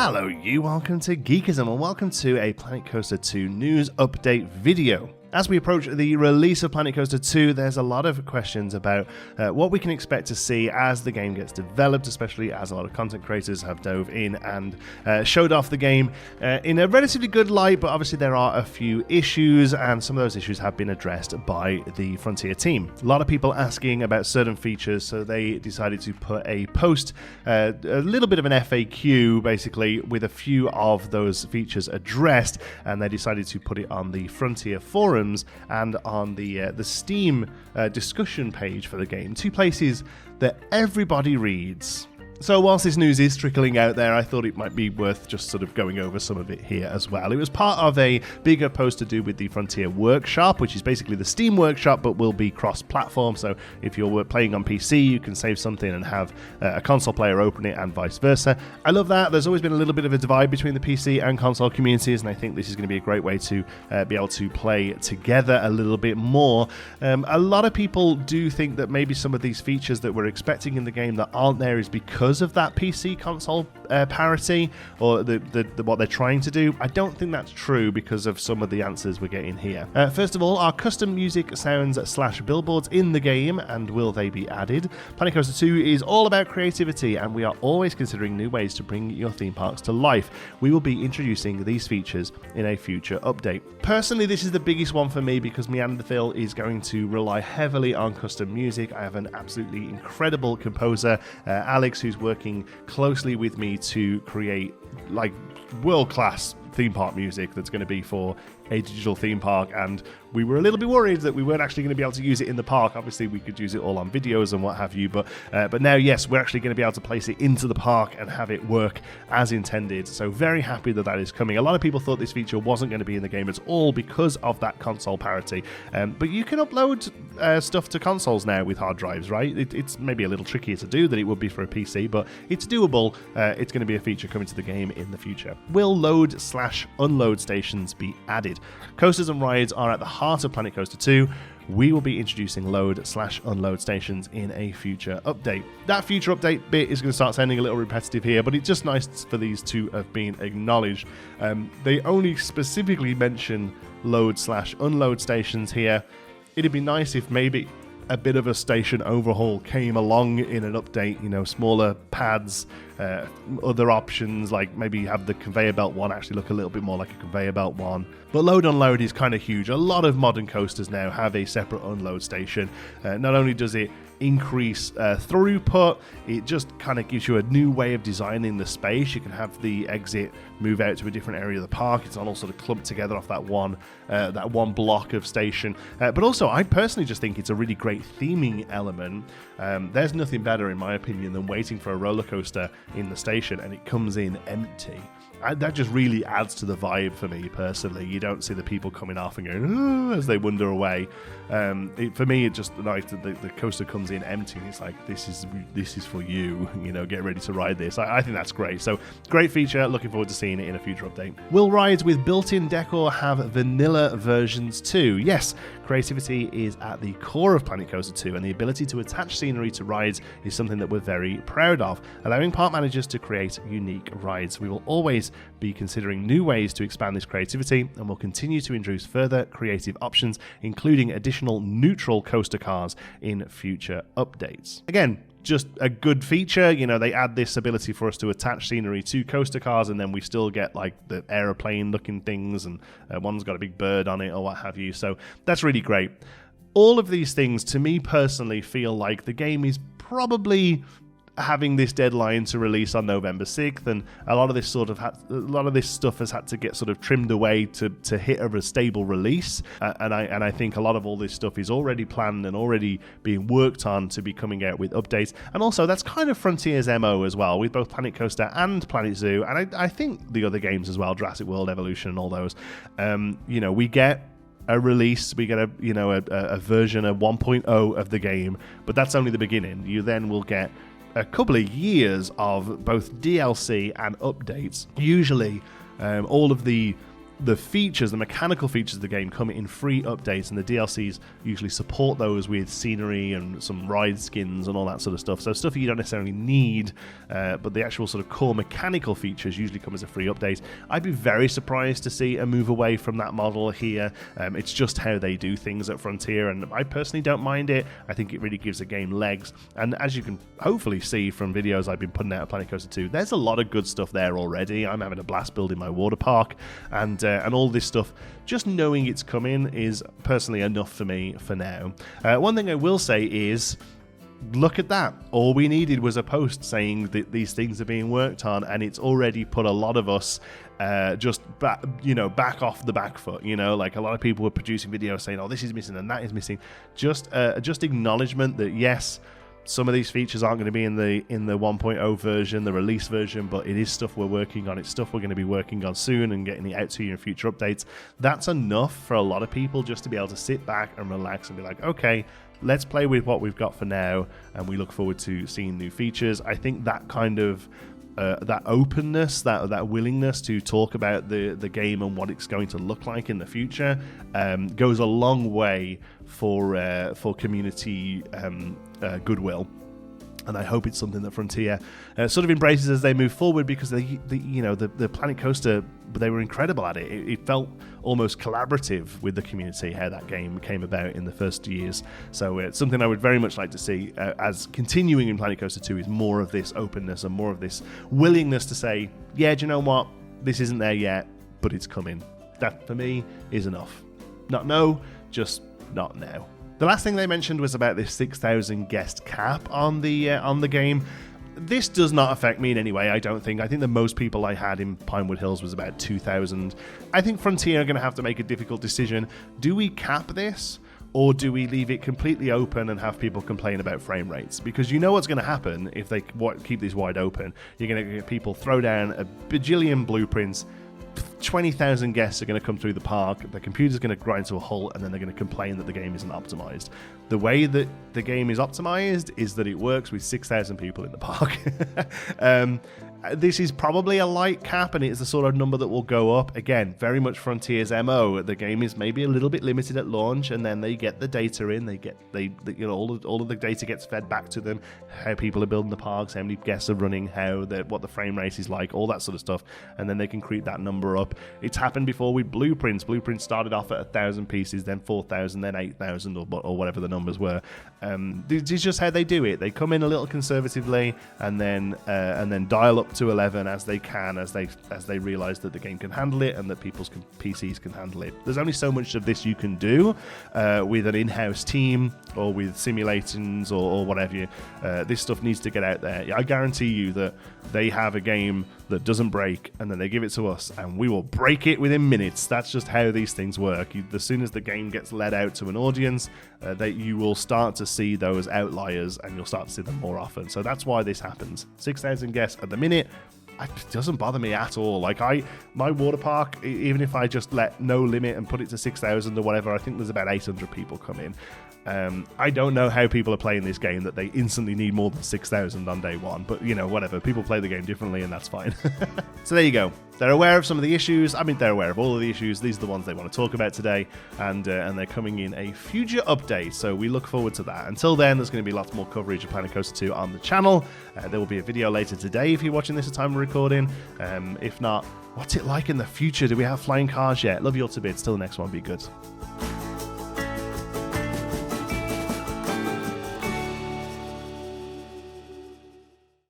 Hello you, welcome to Geekism and welcome to a Planet Coaster 2 news update video. As we approach the release of Planet Coaster 2, there's a lot of questions about what we can expect to see as the game gets developed, especially as a lot of content creators have dove in and showed off the game in a relatively good light, but obviously there are a few issues, and some of those issues have been addressed by the Frontier team. A lot of people asking about certain features, so they decided to put a post, a little bit of an FAQ, basically, with a few of those features addressed, and they decided to put it on the Frontier forum and on the Steam discussion page for the game, two places that everybody reads. So whilst this news is trickling out there, I thought it might be worth just sort of going over some of it here as well. It was part of a bigger post to do with the Frontier Workshop, which is basically the Steam Workshop, but will be cross-platform. So if you're playing on PC, you can save something and have a console player open it and vice versa. I love that. There's always been a little bit of a divide between the PC and console communities, and I think this is going to be a great way to be able to play together a little bit more. A lot of people do think that maybe some of these features that we're expecting in the game that aren't there is because of that PC console parity, or what they're trying to do. I don't think that's true because of some of the answers we're getting here. First of all, are custom music sounds / billboards in the game, and will they be added? Planet Coaster 2 is all about creativity, and we are always considering new ways to bring your theme parks to life. We will be introducing these features in a future update. Personally, this is the biggest one for me because Meandering is going to rely heavily on custom music. I have an absolutely incredible composer, Alex, who's working closely with me to create like world-class theme park music that's going to be for a digital theme park, and we were a little bit worried that we weren't actually going to be able to use it in the park. Obviously we could use it all on videos and what have you, but now yes, we're actually going to be able to place it into the park and have it work as intended. So very happy that that is coming. A lot of people thought this feature wasn't going to be in the game at all because of that console parity, but you can upload stuff to consoles now with hard drives, right? It's maybe a little trickier to do than it would be for a PC, but it's doable. It's going to be a feature coming to the game in the future. Will load / unload stations be added? Coasters and rides are at the heart of Planet Coaster 2. We will be introducing load / unload stations in a future update. That future update bit is going to start sounding a little repetitive here, but it's just nice for these to have been acknowledged. They only specifically mention load / unload stations here. It'd be nice if maybe a bit of a station overhaul came along in an update, you know, smaller pads, other options, like maybe have the conveyor belt one actually look a little bit more like a conveyor belt one. But load unload is kind of huge. A lot of modern coasters now have a separate unload station. Not only does it increase throughput, it just kind of gives you a new way of designing the space. You can have the exit move out to a different area of the park. It's not all sort of clumped together off that one block of station. But also, I personally just think it's a really great theming element. There's nothing better, in my opinion, than waiting for a roller coaster in the station and it comes in empty. That just really adds to the vibe for me personally. You don't see the people coming off and going, oh, as they wander away. For me, it just like the coaster comes in empty and it's like, this is for you, you know, get ready to ride this. I think that's great. So great feature, looking forward to seeing it in a future update. Will rides with built-in decor have vanilla versions too? Yes, creativity is at the core of Planet Coaster 2, and the ability to attach scenery to rides is something that we're very proud of, allowing park managers to create unique rides. We will always be considering new ways to expand this creativity, and will continue to introduce further creative options, including additional neutral coaster cars in future updates. Again, just a good feature. You know, they add this ability for us to attach scenery to coaster cars, and then we still get like the aeroplane looking things, and one's got a big bird on it or what have you. So that's really great. All of these things, to me personally, feel like the game is probably having this deadline to release on November 6th, and a lot of this stuff has had to get sort of trimmed away to hit a stable release, and I think a lot of all this stuff is already planned and already being worked on to be coming out with updates. And also that's kind of Frontier's MO as well, with both Planet Coaster and Planet Zoo, and I think the other games as well, Jurassic World Evolution and all those. You know, we get a release, we get a version, a 1.0 of the game, but that's only the beginning. You then will get a couple of years of both DLC and updates. Usually all of the the features, the mechanical features of the game come in free updates, and the DLCs usually support those with scenery and some ride skins and all that sort of stuff. So stuff you don't necessarily need, but the actual sort of core mechanical features usually come as a free update. I'd be very surprised to see a move away from that model here. It's just how they do things at Frontier, and I personally don't mind it. I think it really gives the game legs, and as you can hopefully see from videos I've been putting out of Planet Coaster 2, there's a lot of good stuff there already. I'm having a blast building my water park, and all this stuff, just knowing it's coming is personally enough for me for now. One thing I will say is, look at that. All we needed was a post saying that these things are being worked on, and it's already put a lot of us just back off the back foot. Like a lot of people were producing videos saying, oh, this is missing and that is missing. Just acknowledgement that yes, some of these features aren't going to be in the 1.0 version, the release version, but it is stuff we're working on. It's stuff we're going to be working on soon and getting it out to you in future updates. That's enough for a lot of people just to be able to sit back and relax and be like, okay, let's play with what we've got for now, and we look forward to seeing new features. I think that kind of that openness, that willingness to talk about the game and what it's going to look like in the future goes a long way for community goodwill. And I hope it's something that Frontier sort of embraces as they move forward, because the Planet Coaster, they were incredible at it. It felt almost collaborative with the community, how that game came about in the first years. So it's something I would very much like to see as continuing in Planet Coaster 2 is more of this openness and more of this willingness to say, yeah, do you know what? This isn't there yet, but it's coming. That, for me, is enough. Not no, just not now. The last thing they mentioned was about this 6,000 guest cap on the game. This does not affect me in any way, I don't think. I think the most people I had in Pinewood Hills was about 2,000. I think Frontier are going to have to make a difficult decision. Do we cap this, or do we leave it completely open and have people complain about frame rates? Because you know what's going to happen if they keep this wide open. You're going to get people throw down a bajillion blueprints. 20,000 guests are going to come through the park, the computer's going to grind to a halt, and then they're going to complain that the game isn't optimized. The way that the game is optimized is that it works with 6,000 people in the park. This is probably a light cap, and it's the sort of number that will go up. Again, very much Frontier's MO. The game is maybe a little bit limited at launch, and then they get the data in. All of the data gets fed back to them. How people are building the parks, how many guests are running, what the frame rate is like, all that sort of stuff, and then they can create that number up. It's happened before with Blueprints. Blueprints started off at 1,000 pieces, then 4,000, then 8,000, or whatever the numbers were. This is just how they do it. They come in a little conservatively, and then dial up to 11 as they can, as they realize that the game can handle it and that people's PCs can handle it. There's only so much of this you can do with an in-house team or with simulations or whatever. This stuff needs to get out there. I guarantee you that they have a game that doesn't break, and then they give it to us, and we will break it within minutes. That's just how these things work. As soon as the game gets let out to an audience, you will start to see those outliers, and you'll start to see them more often. So that's why this happens. 6,000 guests at the minute. It doesn't bother me at all. Like my water park, even if I just let no limit and put it to 6,000 or whatever, I think there's about 800 people come in. I don't know how people are playing this game that they instantly need more than 6,000 on day one, but whatever. People play the game differently, and that's fine. So there you go. They're aware of some of the issues. I mean, they're aware of all of the issues. These are the ones they want to talk about today, and they're coming in a future update, so we look forward to that. Until then, there's going to be lots more coverage of Planet Coaster 2 on the channel. There will be a video later today if you're watching this at time of recording. If not, what's it like in the future? Do we have flying cars yet? Love you all to bits. Till the next one, be good.